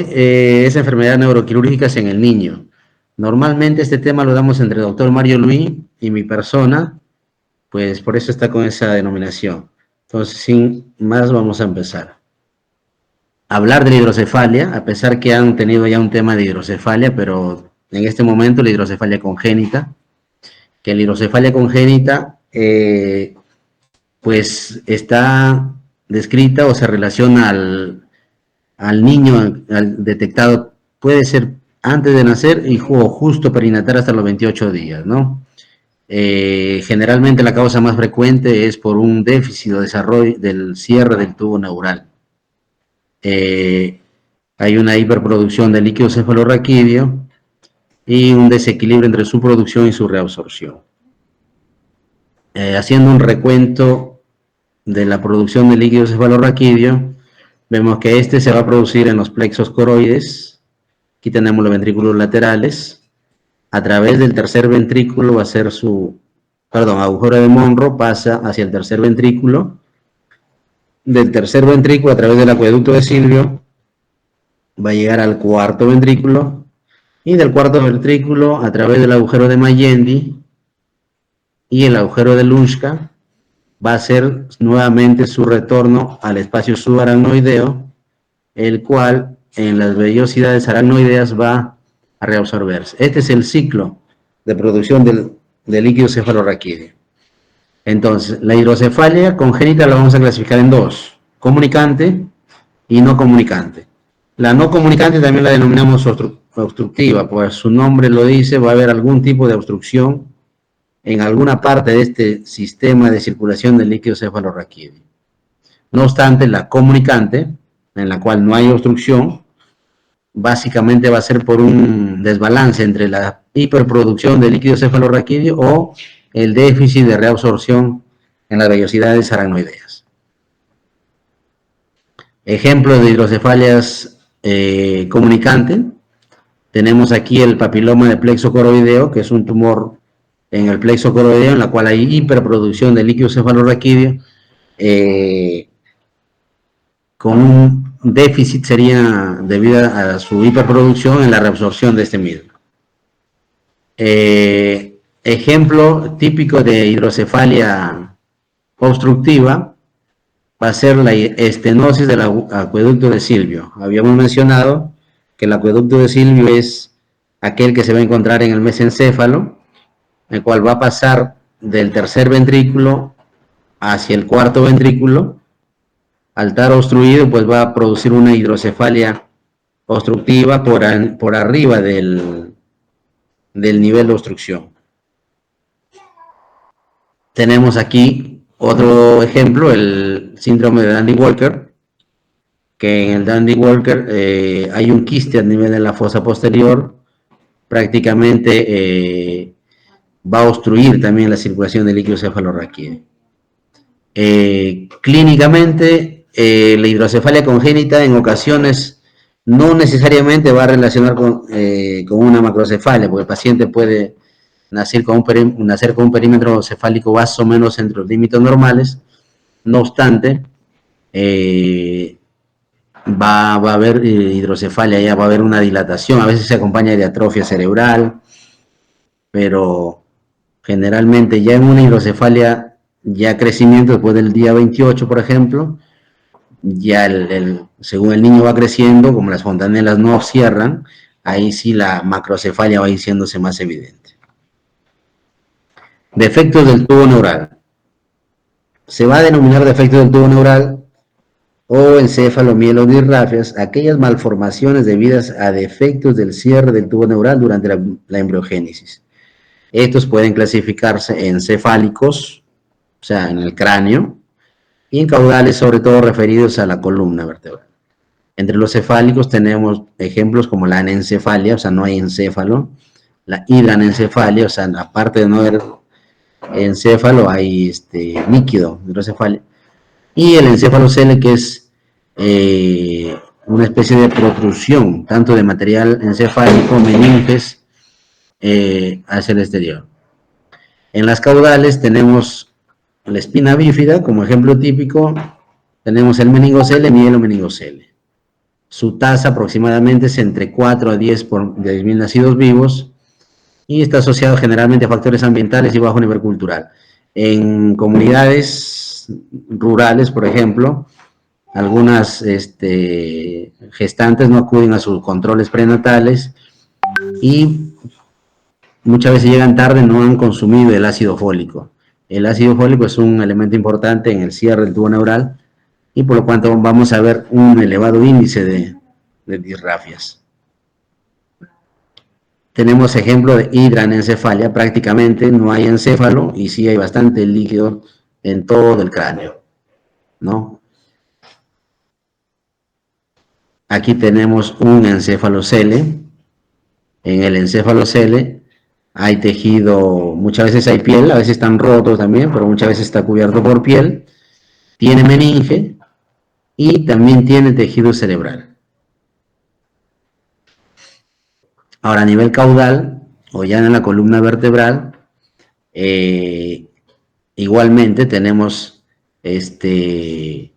hoy es enfermedades neuroquirúrgicas en el niño. Normalmente este tema lo damos entre el doctor Mario Luis y mi persona, pues por eso está con esa denominación. Entonces, sin más, vamos a empezar. Hablar de la hidrocefalia, a pesar que han tenido ya un tema de hidrocefalia, pero en este momento la hidrocefalia congénita, que la hidrocefalia congénita, pues está descrita o se relaciona al niño detectado, puede ser antes de nacer y justo perinatal hasta los 28 días, ¿no? Generalmente la causa más frecuente es por un déficit o desarrollo del cierre del tubo neural. Hay una hiperproducción de líquido cefalorraquídeo y un desequilibrio entre su producción y su reabsorción. Haciendo un recuento de la producción de líquido cefalorraquídeo, vemos que este se va a producir en los plexos coroides. Aquí tenemos los ventrículos laterales. A través del tercer ventrículo va a ser agujero de Monro pasa hacia el tercer ventrículo. Del tercer ventrículo, a través del acueducto de Silvio, va a llegar al cuarto ventrículo. Y del cuarto ventrículo, a través del agujero de Mayendi y el agujero de Lunska, va a ser nuevamente su retorno al espacio subaracnoideo, el cual en las vellosidades aracnoideas va a reabsorberse. Este es el ciclo de producción del líquido cefalorraquídeo. Entonces, la hidrocefalia congénita la vamos a clasificar en dos: comunicante y no comunicante. La no comunicante también la denominamos obstructiva, pues su nombre lo dice, va a haber algún tipo de obstrucción en alguna parte de este sistema de circulación del líquido cefalorraquídeo. No obstante, la comunicante, en la cual no hay obstrucción, básicamente va a ser por un desbalance entre la hiperproducción de líquido cefalorraquídeo o el déficit de reabsorción en las vellosidades aracnoideas. Ejemplos de hidrocefalias comunicantes. Tenemos aquí el papiloma de plexo coroideo, que es un tumor en el plexo coroideo en la cual hay hiperproducción de líquido cefalorraquídeo, con un déficit sería debido a su hiperproducción en la reabsorción de este mismo. Ejemplo típico de hidrocefalia obstructiva va a ser la estenosis del acueducto de Silvio. Habíamos mencionado que el acueducto de Silvio es aquel que se va a encontrar en el mesencéfalo, el cual va a pasar del tercer ventrículo hacia el cuarto ventrículo. Al estar obstruido, pues va a producir una hidrocefalia obstructiva por arriba del nivel de obstrucción. Tenemos aquí otro ejemplo, el síndrome de Dandy-Walker, que en el Dandy-Walker hay un quiste a nivel de la fosa posterior, prácticamente va a obstruir también la circulación de líquido cefalorraquídeo. Clínicamente, la hidrocefalia congénita en ocasiones no necesariamente va a relacionar con una macrocefalia, porque el paciente puede nacer con un perímetro cefálico más o menos entre los límites normales. No obstante, va a haber hidrocefalia, ya va a haber una dilatación, a veces se acompaña de atrofia cerebral, pero generalmente ya en una hidrocefalia, ya crecimiento después del día 28, por ejemplo, ya según el niño va creciendo, como las fontanelas no cierran, ahí sí la macrocefalia va a ir siéndose más evidente. Defectos del tubo neural. Se va a denominar defecto del tubo neural o encefalomielodisrafias aquellas malformaciones debidas a defectos del cierre del tubo neural durante la embriogénesis. Estos pueden clasificarse en cefálicos, o sea, en el cráneo, y en caudales, sobre todo referidos a la columna vertebral. Entre los cefálicos tenemos ejemplos como la anencefalia, o sea, no hay encéfalo, la hidranencefalia, o sea, aparte de no haber encéfalo, hay líquido, hidrocefalia, y el encéfalocele, que es una especie de protrusión, tanto de material encefálico, meninges, hacia el exterior. En las caudales tenemos la espina bífida, como ejemplo típico, tenemos el meningocele, mielomeningocele. Su tasa aproximadamente es entre 4 a 10 por 10.000 nacidos vivos y está asociado generalmente a factores ambientales y bajo nivel cultural. En comunidades rurales, por ejemplo, algunas gestantes no acuden a sus controles prenatales y muchas veces llegan tarde, no han consumido el ácido fólico. El ácido fólico es un elemento importante en el cierre del tubo neural y por lo cual vamos a ver un elevado índice de disrafias. Tenemos ejemplo de hidranencefalia, prácticamente no hay encéfalo y sí hay bastante líquido en todo el cráneo, ¿no? Aquí tenemos un encéfalocele. En el encéfalocele hay tejido, muchas veces hay piel, a veces están rotos también, pero muchas veces está cubierto por piel. Tiene meninge y también tiene tejido cerebral. Ahora, a nivel caudal, o ya en la columna vertebral, igualmente tenemos el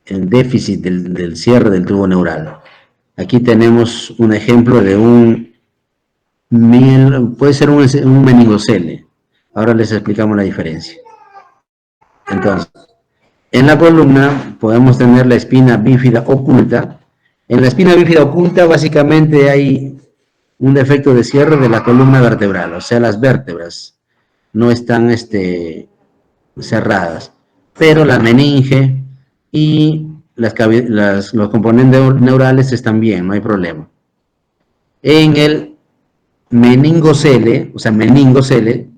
déficit del cierre del tubo neural. Aquí tenemos un ejemplo de puede ser un meningocele. Ahora les explicamos la diferencia. Entonces, en la columna podemos tener la espina bífida oculta. En la espina bífida oculta básicamente hay un defecto de cierre de la columna vertebral, o sea, las vértebras no están cerradas, pero la meninge y los componentes neurales están bien, no hay problema. En el meningocele, o sea, meningocele,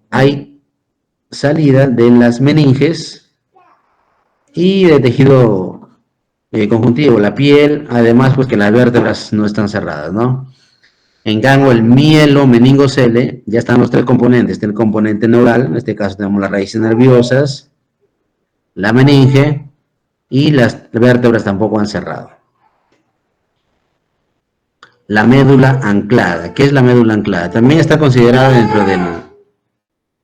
hay salida de las meninges y de tejido conjuntivo, la piel, además pues que las vértebras no están cerradas, ¿no? En cambio, el mielo meningocele, ya están los tres componentes, el componente neural, en este caso tenemos las raíces nerviosas, la meninge y las vértebras tampoco han cerrado. La médula anclada, ¿qué es la médula anclada? También está considerada dentro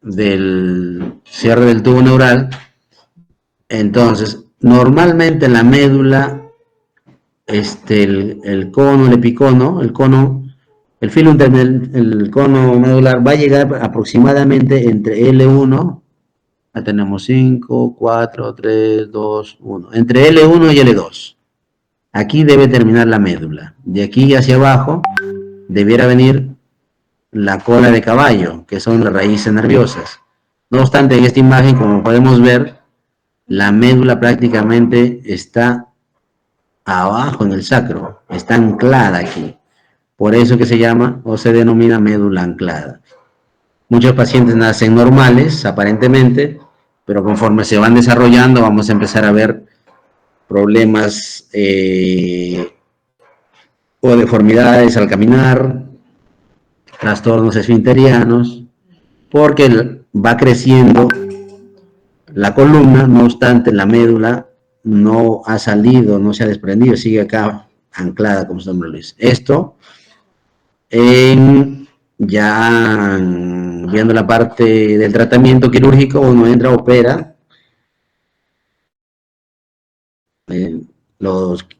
del cierre del tubo neural. Entonces, normalmente en la médula, el cono, el epicono, el filo el cono medular va a llegar aproximadamente entre L1, ya tenemos 5, 4, 3, 2, 1, entre L1 y L2. Aquí debe terminar la médula. De aquí hacia abajo debiera venir la cola de caballo, que son las raíces nerviosas. No obstante, en esta imagen, como podemos ver, la médula prácticamente está abajo en el sacro, está anclada aquí. Por eso que se llama o se denomina médula anclada. Muchos pacientes nacen normales, aparentemente, pero conforme se van desarrollando vamos a empezar a ver problemas o deformidades al caminar, trastornos esfinterianos, porque va creciendo la columna, no obstante la médula no ha salido, no se ha desprendido, sigue acá anclada, como su nombre lo dice. Esto, ya viendo la parte del tratamiento quirúrgico, uno entra, opera,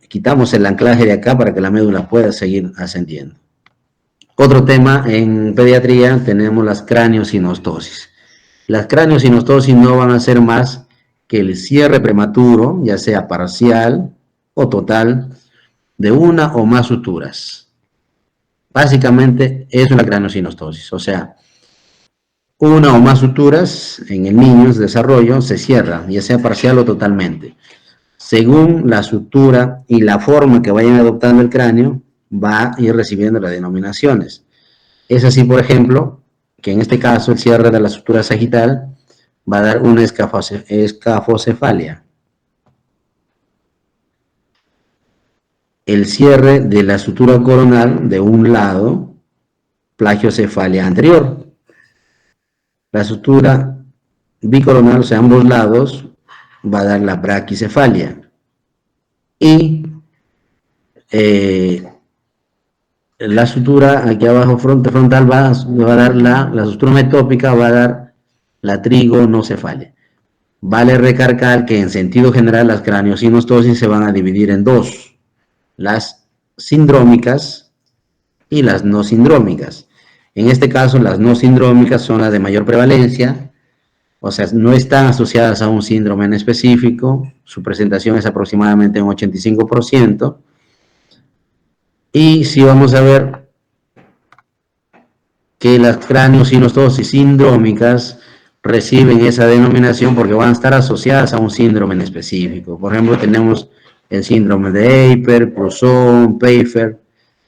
quitamos el anclaje de acá para que la médula pueda seguir ascendiendo. Otro tema en pediatría, tenemos las craniosinostosis. Las craniosinostosis no van a ser más que el cierre prematuro, ya sea parcial o total, de una o más suturas. Básicamente es una craniosinostosis, o sea, una o más suturas en el niño en desarrollo se cierra, ya sea parcial o totalmente. Según la sutura y la forma que vayan adoptando el cráneo, va a ir recibiendo las denominaciones. Es así, por ejemplo, que en este caso el cierre de la sutura sagital va a dar una escafocefalia. El cierre de la sutura coronal de un lado, plagiocefalia anterior. La sutura bicoronal, o sea, ambos lados, va a dar la braquicefalia. Y la sutura aquí abajo frontal va a dar la sutura metópica, va a dar la trigonocefalia. Vale recargar que en sentido general las craniosinostosis se van a dividir en dos. las sindrómicas y las no sindrómicas. En este caso, las no sindrómicas son las de mayor prevalencia, o sea, no están asociadas a un síndrome en específico, su presentación es aproximadamente un 85%, y si vamos a ver que las craneosinostosis sindrómicas reciben esa denominación porque van a estar asociadas a un síndrome en específico. Por ejemplo, tenemos el síndrome de Eiper, Cruzón, Pfeiffer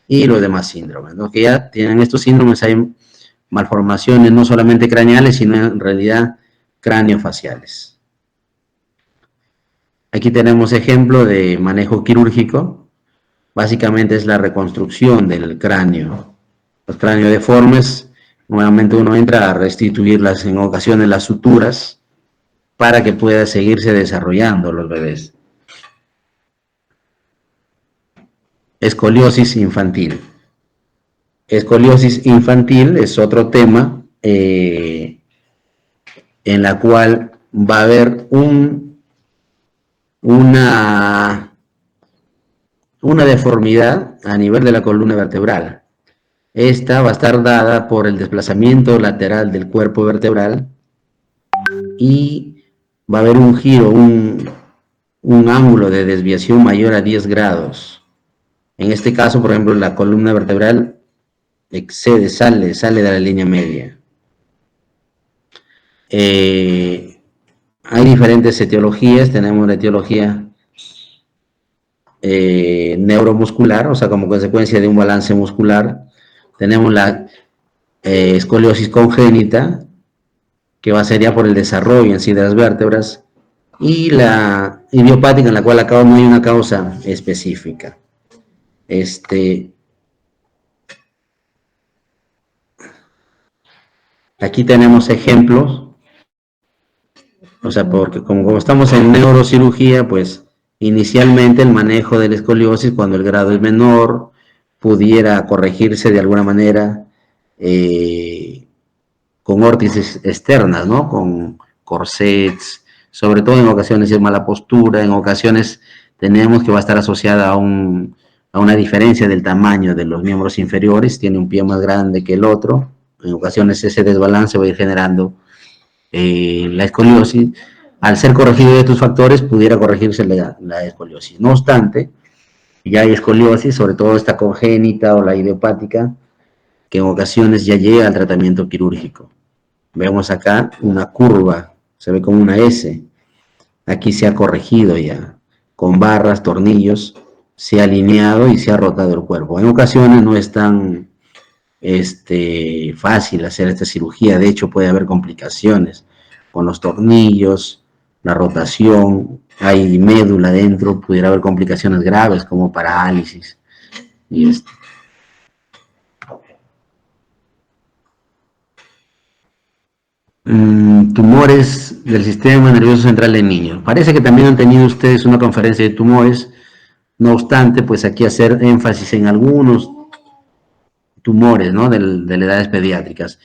y los demás síndromes, ¿no? Que ya tienen estos síndromes, hay malformaciones no solamente craneales, sino en realidad craneofaciales. Aquí tenemos ejemplo de manejo quirúrgico. Básicamente es la reconstrucción del cráneo. Los cráneos deformes, nuevamente uno entra a restituirlas en ocasiones las suturas para que pueda seguirse desarrollando los bebés. Escoliosis infantil. Escoliosis infantil es otro tema en la cual va a haber una deformidad a nivel de la columna vertebral. Esta va a estar dada por el desplazamiento lateral del cuerpo vertebral y va a haber un giro, un ángulo de desviación mayor a 10 grados. En este caso, por ejemplo, la columna vertebral sale de la línea media. Hay diferentes etiologías, tenemos la etiología neuromuscular, o sea, como consecuencia de un balance muscular. Tenemos la escoliosis congénita, que va a ser ya por el desarrollo en sí de las vértebras, y la idiopática, en la cual acá no hay una causa específica. Aquí tenemos ejemplos, o sea, porque como estamos en neurocirugía, pues inicialmente el manejo de la escoliosis, cuando el grado es menor, pudiera corregirse de alguna manera con órtesis externas, ¿no? Con corsets, sobre todo en ocasiones es mala postura, en ocasiones tenemos que va a estar asociada a una diferencia del tamaño de los miembros inferiores, tiene un pie más grande que el otro, en ocasiones ese desbalance va a ir generando la escoliosis. Al ser corregido de estos factores, pudiera corregirse la escoliosis. No obstante, ya hay escoliosis, sobre todo esta congénita o la idiopática, que en ocasiones ya llega al tratamiento quirúrgico. Vemos acá una curva, se ve como una S. Aquí se ha corregido ya, con barras, tornillos, se ha alineado y se ha rotado el cuerpo. En ocasiones no es tan fácil hacer esta cirugía, de hecho puede haber complicaciones con los tornillos, la rotación, hay médula dentro, pudiera haber complicaciones graves como parálisis. Y tumores del sistema nervioso central de niños. Parece que también han tenido ustedes una conferencia de tumores, no obstante, pues aquí hacer énfasis en algunos tumores, ¿no? De las edades pediátricas.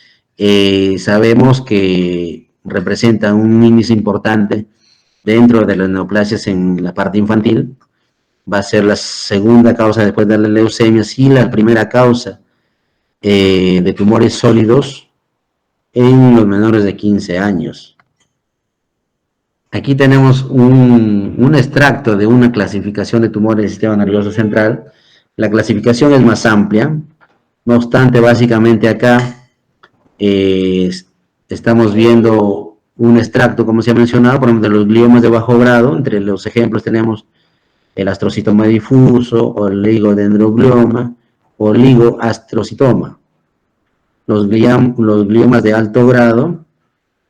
Sabemos que representan un índice importante dentro de las neoplasias en la parte infantil. Va a ser la segunda causa después de la leucemia, sí, la primera causa de tumores sólidos en los menores de 15 años. Aquí tenemos un extracto de una clasificación de tumores del sistema nervioso central. La clasificación es más amplia, no obstante, básicamente acá estamos viendo un extracto, como se ha mencionado, por ejemplo, de los gliomas de bajo grado. Entre los ejemplos tenemos el astrocitoma difuso, o el ligodendroglioma, o ligoastrocitoma. Los gliomas de alto grado,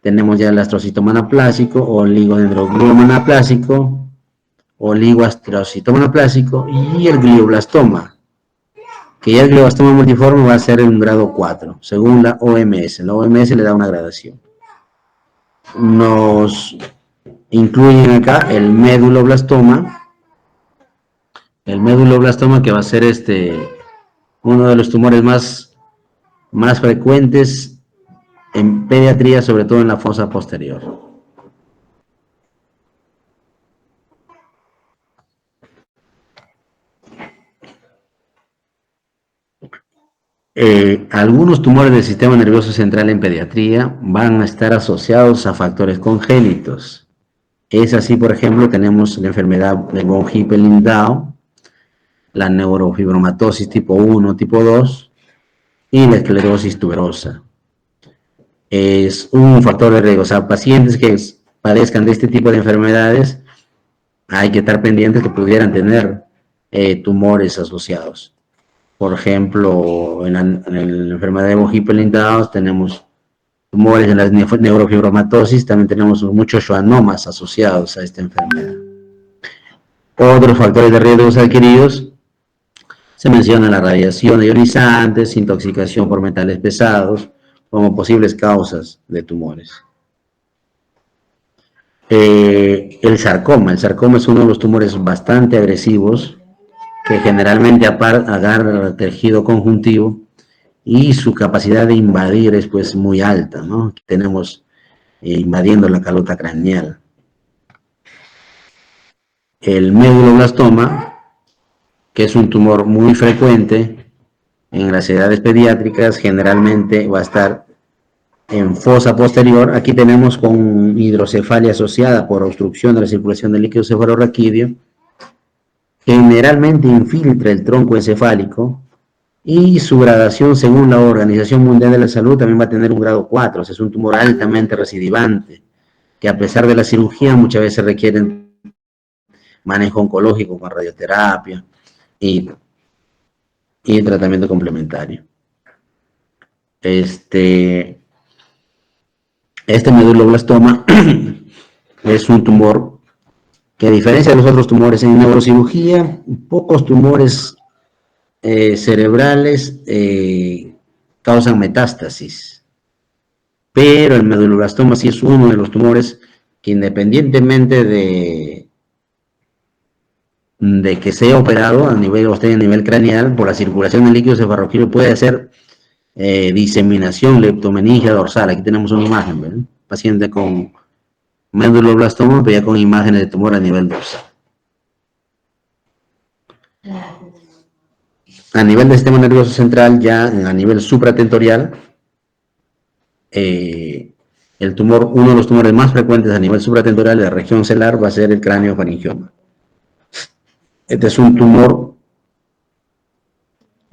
tenemos ya el astrocitoma anaplásico, o ligodendroglioma anaplásico, o ligoastrocitoma anaplásico, y el glioblastoma, que ya el glioblastoma multiforme va a ser en un grado 4, según la OMS. La OMS le da una gradación. Nos incluyen acá el méduloblastoma que va a ser uno de los tumores más frecuentes en pediatría, sobre todo en la fosa posterior. Algunos tumores del sistema nervioso central en pediatría van a estar asociados a factores congénitos. Es así, por ejemplo, tenemos la enfermedad de von Hippel-Lindau, la neurofibromatosis tipo 1, tipo 2 y la esclerosis tuberosa. Es un factor de riesgo. O sea, pacientes que padezcan de este tipo de enfermedades, hay que estar pendientes que pudieran tener tumores asociados. Por ejemplo, en la enfermedad de von Hippel-Lindau tenemos tumores en la neurofibromatosis, también tenemos muchos schwannomas asociados a esta enfermedad. Otros factores de riesgos adquiridos, se menciona la radiación ionizante, intoxicación por metales pesados, como posibles causas de tumores. El sarcoma es uno de los tumores bastante agresivos que generalmente agarra el tejido conjuntivo y su capacidad de invadir es pues muy alta, ¿no? Tenemos invadiendo la calota craneal. El medulloblastoma, que es un tumor muy frecuente en las edades pediátricas, generalmente va a estar en fosa posterior. Aquí tenemos con hidrocefalia asociada por obstrucción de la circulación del líquido cefalorraquídeo. Generalmente infiltra el tronco encefálico y su gradación según la Organización Mundial de la Salud también va a tener un grado 4, o sea, es un tumor altamente recidivante, que a pesar de la cirugía muchas veces requieren manejo oncológico con radioterapia y tratamiento complementario. Este medulloblastoma es un tumor que, a diferencia de los otros tumores en neurocirugía, pocos tumores cerebrales causan metástasis, pero el medulloblastoma sí es uno de los tumores que, independientemente de que sea operado a nivel craneal, por la circulación del líquido cefalorraquídeo puede hacer diseminación leptomeningia dorsal. Aquí tenemos una imagen, ¿verdad? Paciente con medulloblastoma, pero ya con imágenes de tumor a nivel dorsal. A nivel del sistema nervioso central, ya a nivel supratentorial, el tumor, uno de los tumores más frecuentes a nivel supratentorial de la región celar va a ser el craniofaringioma. Este es un tumor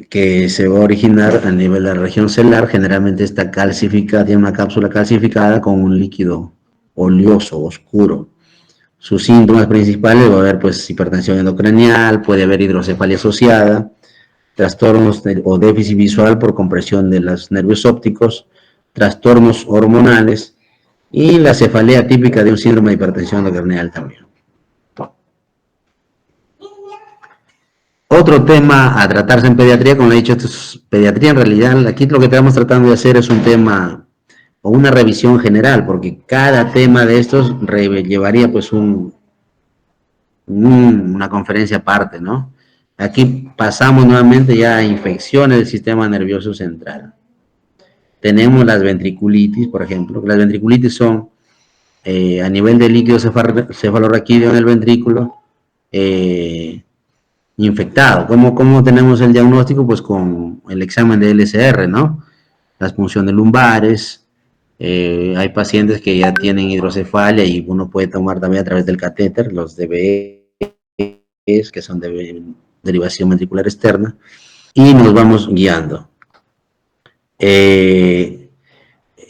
que se va a originar a nivel de la región celar, generalmente está calcificada, tiene una cápsula calcificada con un líquido oleoso, oscuro. Sus síntomas principales va a haber pues hipertensión endocranial, puede haber hidrocefalia asociada, trastornos o déficit visual por compresión de los nervios ópticos, trastornos hormonales y la cefalea típica de un síndrome de hipertensión endocranial también. Otro tema a tratarse en pediatría, como he dicho, esto es pediatría en realidad, aquí lo que estamos tratando de hacer es un tema o una revisión general, porque cada tema de estos llevaría pues una conferencia aparte, ¿no? Aquí pasamos nuevamente ya a infecciones del sistema nervioso central. Tenemos las ventriculitis, por ejemplo. Las ventriculitis son a nivel de líquido cefalorraquídeo en el ventrículo infectado. ¿Cómo tenemos el diagnóstico? Pues con el examen de LCR, ¿no? Las punciones lumbares. Hay pacientes que ya tienen hidrocefalia y uno puede tomar también a través del catéter, los DBEs, que son de derivación ventricular externa, y nos vamos guiando. En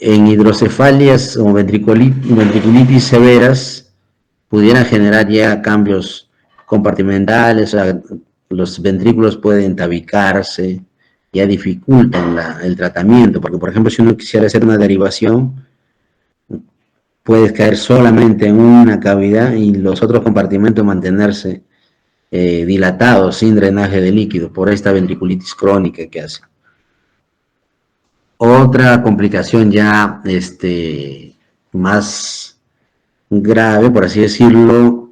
hidrocefalias o ventriculitis severas pudieran generar ya cambios compartimentales, o sea, los ventrículos pueden tabicarse, ya dificultan el tratamiento, porque por ejemplo si uno quisiera hacer una derivación, puedes caer solamente en una cavidad y los otros compartimentos mantenerse dilatados, sin drenaje de líquido, por esta ventriculitis crónica que hace. Otra complicación ya más grave, por así decirlo,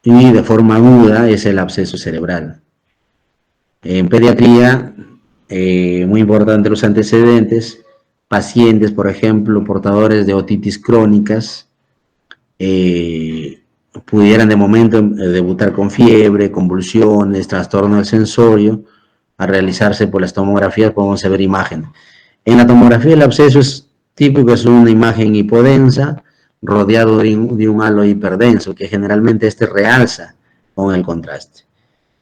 y de forma aguda, es el absceso cerebral. En pediatría, muy importante los antecedentes, pacientes, por ejemplo, portadores de otitis crónicas, pudieran de momento debutar con fiebre, convulsiones, trastorno del sensorio, a realizarse por las tomografías podemos ver imagen. En la tomografía el absceso es típico, es una imagen hipodensa rodeado de un halo hiperdenso que generalmente realza con el contraste.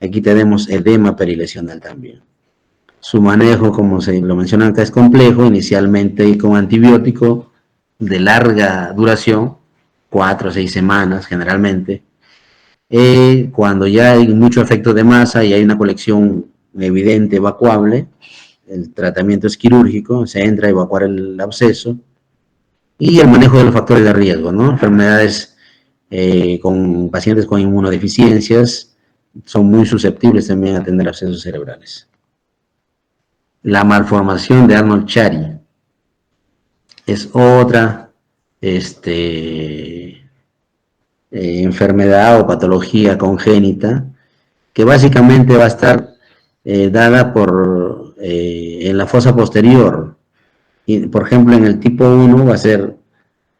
Aquí tenemos edema perilesional también. Su manejo, como se lo menciona acá, es complejo, inicialmente con antibiótico de larga duración, 4 o 6 semanas generalmente. Cuando ya hay mucho efecto de masa y hay una colección evidente, evacuable, el tratamiento es quirúrgico, se entra a evacuar el absceso, y el manejo de los factores de riesgo, ¿no? Enfermedades con pacientes con inmunodeficiencias son muy susceptibles también a tener abscesos cerebrales. La malformación de Arnold-Chiari es otra enfermedad o patología congénita que básicamente va a estar dada en la fosa posterior. Y, por ejemplo, en el tipo 1 va a ser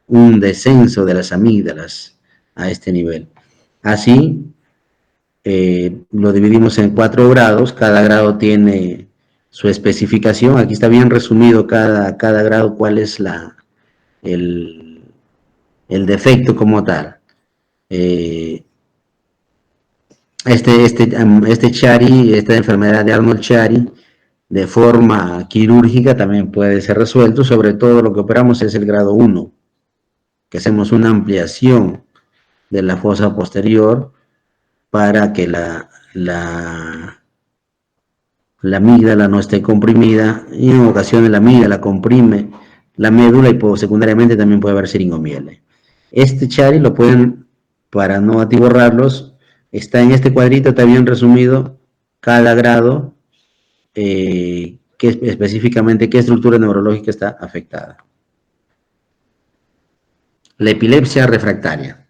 un descenso de las amígdalas a este nivel. Así, lo dividimos en 4 grados, cada grado tiene su especificación. Aquí está bien resumido cada grado cuál es el defecto como tal. Chiari, esta enfermedad de Arnold-Chiari, de forma quirúrgica también puede ser resuelto, sobre todo lo que operamos es el grado 1, que hacemos una ampliación de la fosa posterior para que la amígdala no esté comprimida, y en ocasiones la amígdala comprime la médula y secundariamente también puede haber siringomiele. Chiari lo pueden, para no atiborrarlos, está en este cuadrito, está bien resumido cada grado, específicamente qué estructura neurológica está afectada. La epilepsia refractaria.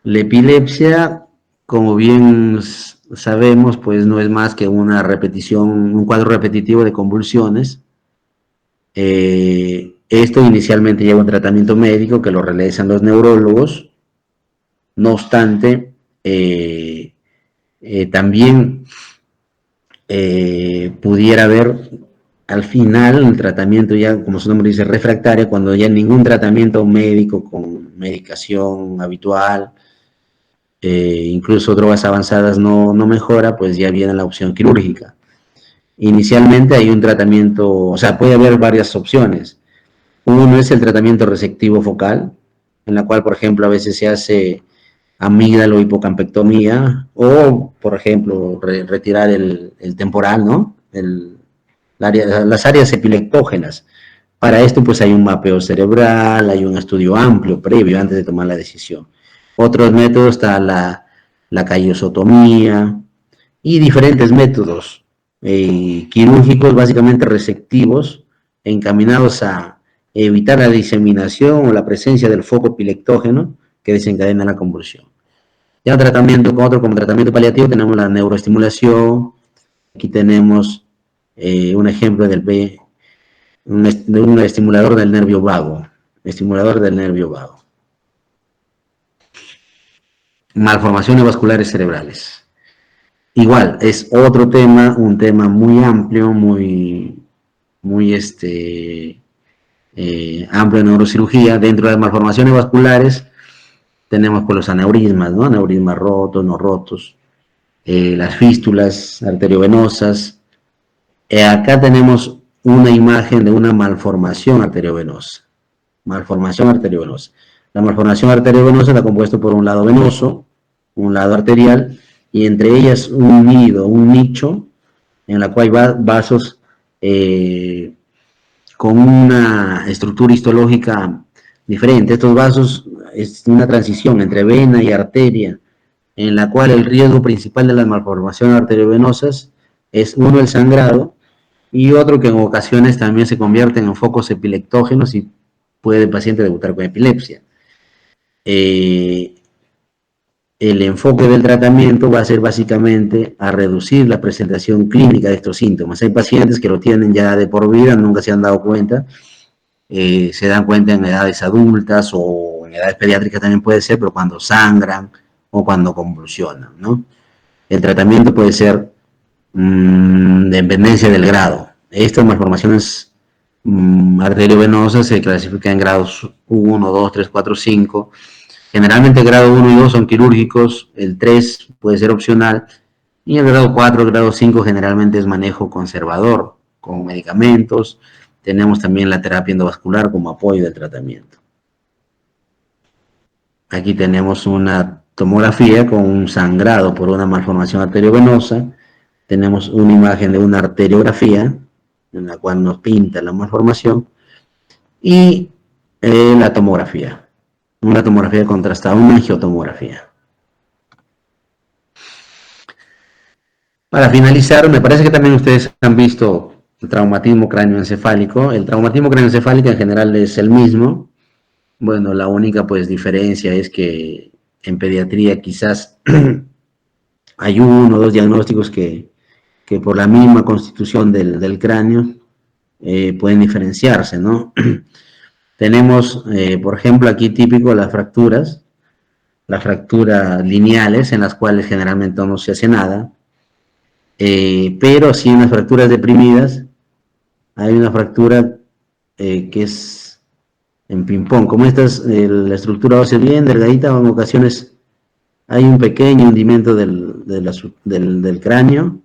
La epilepsia, como bien sabemos, pues no es más que una repetición, un cuadro repetitivo de convulsiones. Esto inicialmente lleva un tratamiento médico que lo realizan los neurólogos. No obstante, también pudiera haber al final el tratamiento ya, como su nombre dice, refractaria, cuando ya ningún tratamiento médico con medicación habitual, incluso drogas avanzadas no mejora, pues ya viene la opción quirúrgica. Inicialmente hay un tratamiento, o sea, puede haber varias opciones. Uno es el tratamiento resectivo focal, en la cual, por ejemplo, a veces se hace amígdalo hipocampectomía, o, por ejemplo, retirar el temporal, ¿no? Las áreas epileptógenas. Para esto, pues hay un mapeo cerebral, hay un estudio amplio previo antes de tomar la decisión. Otros métodos está la callosotomía y diferentes métodos quirúrgicos, básicamente resectivos, encaminados a evitar la diseminación o la presencia del foco epileptógeno que desencadena la convulsión. Ya como tratamiento paliativo tenemos la neuroestimulación. Aquí tenemos un ejemplo de un estimulador del nervio vago. Malformaciones vasculares cerebrales. Igual, es otro tema, un tema muy amplio, muy amplio en neurocirugía. Dentro de las malformaciones vasculares tenemos pues los aneurismas, ¿no? Aneurismas rotos, no rotos, las fístulas arteriovenosas. Acá tenemos una imagen de una malformación arteriovenosa. La malformación arteriovenosa está compuesta por un lado venoso, un lado arterial, y entre ellas un nicho, en la cual hay vasos con una estructura histológica diferente. Estos vasos es una transición entre vena y arteria, en la cual el riesgo principal de las malformaciones arteriovenosas es uno, el sangrado, y otro que en ocasiones también se convierten en focos epileptógenos y puede el paciente debutar con epilepsia. El enfoque del tratamiento va a ser básicamente a reducir la presentación clínica de estos síntomas. Hay pacientes que lo tienen ya de por vida, nunca se han dado cuenta, se dan cuenta en edades adultas o en edades pediátricas también puede ser, pero cuando sangran o cuando convulsionan, ¿no? El tratamiento puede ser dependencia del grado. Estas malformaciones arteriovenosas se clasifican en grados 1, 2, 3, 4, 5. Generalmente grado 1 y 2 son quirúrgicos, el 3 puede ser opcional, y el grado 4, el grado 5 generalmente es manejo conservador, con medicamentos. Tenemos también la terapia endovascular como apoyo del tratamiento. Aquí tenemos una tomografía con un sangrado por una malformación arteriovenosa. Tenemos una imagen de una arteriografía, en la cual nos pinta la malformación, y la tomografía, una tomografía contrastada, una angiotomografía. Para finalizar, me parece que también ustedes han visto el traumatismo cráneoencefálico. El traumatismo cráneoencefálico en general es el mismo. Bueno, la única pues diferencia es que en pediatría quizás hay uno o dos diagnósticos que por la misma constitución del cráneo pueden diferenciarse, ¿no? Tenemos, por ejemplo, aquí típico las fracturas lineales, en las cuales generalmente no se hace nada, pero sí en las fracturas deprimidas hay una fractura que es en ping-pong. Como esta es la estructura ósea bien delgadita, en ocasiones hay un pequeño hundimiento del cráneo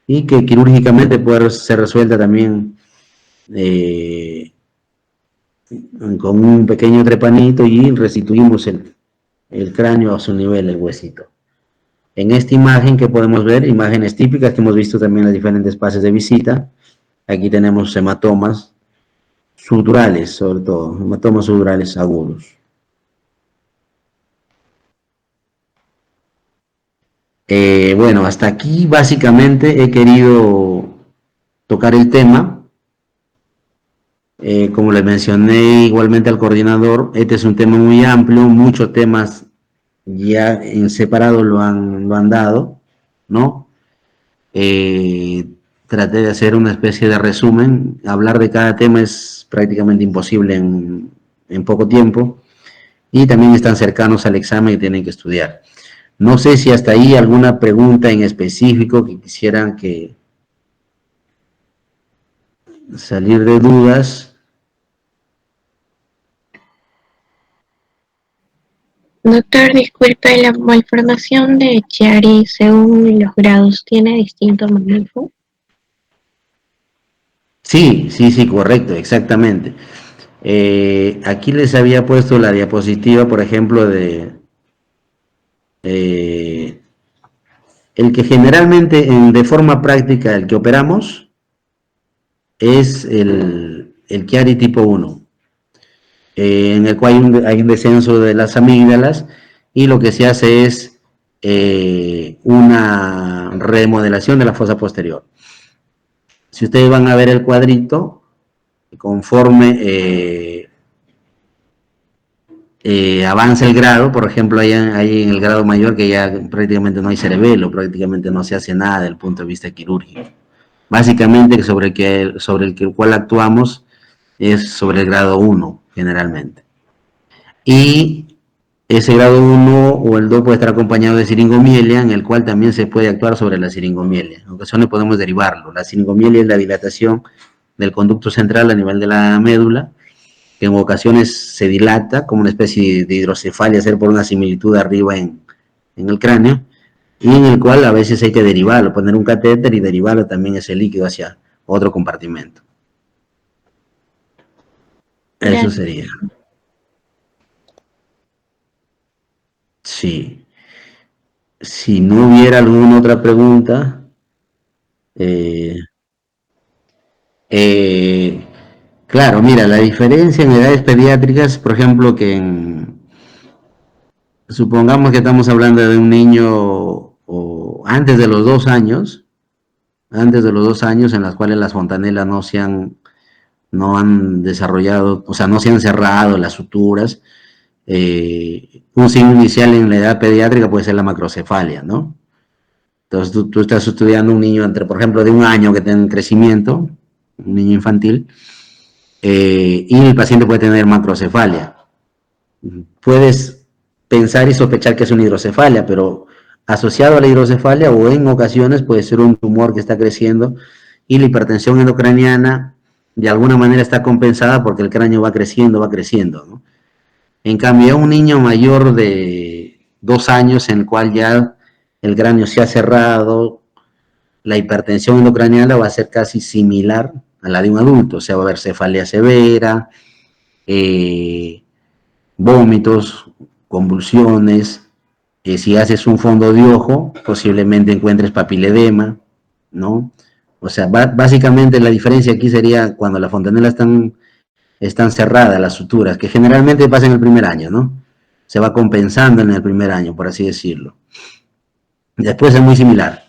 y que quirúrgicamente puede ser resuelta también con un pequeño trepanito y restituimos el cráneo a su nivel, el huesito. En esta imagen que podemos ver, imágenes típicas que hemos visto también en las diferentes fases de visita, aquí tenemos hematomas sudurales, sobre todo, hematomas sudurales agudos. Bueno, hasta aquí básicamente he querido tocar el tema. Como les mencioné igualmente al coordinador, este es un tema muy amplio, muchos temas ya en separado lo han dado, ¿no? Traté de hacer una especie de resumen. Hablar de cada tema es prácticamente imposible en poco tiempo, y también están cercanos al examen y tienen que estudiar. No sé si hasta ahí alguna pregunta en específico que quisieran que salir de dudas. Doctor, disculpe, ¿la malformación de Chiari según los grados tiene distinto manejo? Sí, sí, sí, correcto, exactamente. Aquí les había puesto la diapositiva, por ejemplo, eh, el que generalmente de forma práctica el que operamos es el Chiari tipo 1, en el cual hay un descenso de las amígdalas, y lo que se hace es una remodelación de la fosa posterior. Si ustedes van a ver el cuadrito, conforme avanza el grado, por ejemplo, hay en el grado mayor que ya prácticamente no hay cerebelo, prácticamente no se hace nada desde el punto de vista quirúrgico. Básicamente sobre el cual actuamos es sobre el grado 1, generalmente. Y ese grado 1 o el 2 puede estar acompañado de siringomielia, en el cual también se puede actuar sobre la siringomielia. En ocasiones podemos derivarlo. La siringomielia es la dilatación del conducto central a nivel de la médula, que en ocasiones se dilata como una especie de hidrocefalia, hacer por una similitud arriba en el cráneo, y en el cual a veces hay que derivarlo, poner un catéter y derivarlo también ese líquido hacia otro compartimento. Eso Gracias. sería. Sí. Si no hubiera alguna otra pregunta, eh, eh, claro, mira, la diferencia en edades pediátricas, por ejemplo, supongamos que estamos hablando de un niño o antes de los 2 años, en las cuales las fontanelas no han desarrollado, o sea, no se han cerrado las suturas. Un signo inicial en la edad pediátrica puede ser la macrocefalia, ¿no? Entonces tú estás estudiando un niño por ejemplo, de 1 año que tiene crecimiento, un niño infantil, y el paciente puede tener macrocefalia. Puedes pensar y sospechar que es una hidrocefalia, pero asociado a la hidrocefalia o en ocasiones puede ser un tumor que está creciendo y la hipertensión endocraniana de alguna manera está compensada porque el cráneo va creciendo, ¿no? En cambio, un niño mayor de 2 años en el cual ya el cráneo se ha cerrado, la hipertensión endocraniana va a ser casi similar a la de un adulto, o sea, va a haber cefalea severa, vómitos, convulsiones. Si haces un fondo de ojo, posiblemente encuentres papiledema, ¿no? O sea, básicamente la diferencia aquí sería cuando las fontanelas están cerradas, las suturas, que generalmente pasa en el primer año, ¿no? Se va compensando en el primer año, por así decirlo. Después es muy similar.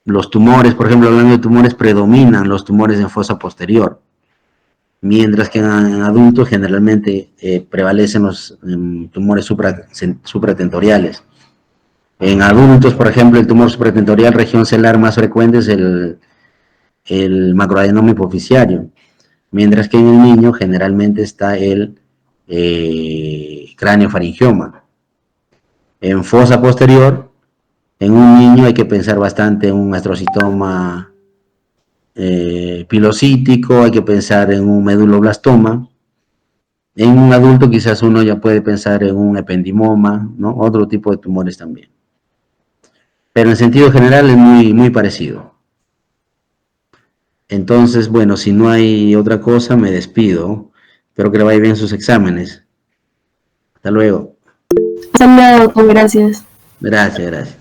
Los tumores, por ejemplo, hablando de tumores, predominan los tumores en fosa posterior, mientras que en adultos generalmente prevalecen los tumores supratentoriales. En adultos, por ejemplo, el tumor supratentorial, región celular más frecuente es el macroadenoma hipoficiario, mientras que en el niño generalmente está el craneofaringioma. En fosa posterior, en un niño hay que pensar bastante en un astrocitoma pilocítico, hay que pensar en un meduloblastoma. En un adulto quizás uno ya puede pensar en un ependimoma, ¿no? Otro tipo de tumores también. Pero en sentido general es muy parecido. Entonces, bueno, si no hay otra cosa, me despido. Espero que le vaya bien sus exámenes. Hasta luego. Hasta luego, gracias. Gracias, gracias.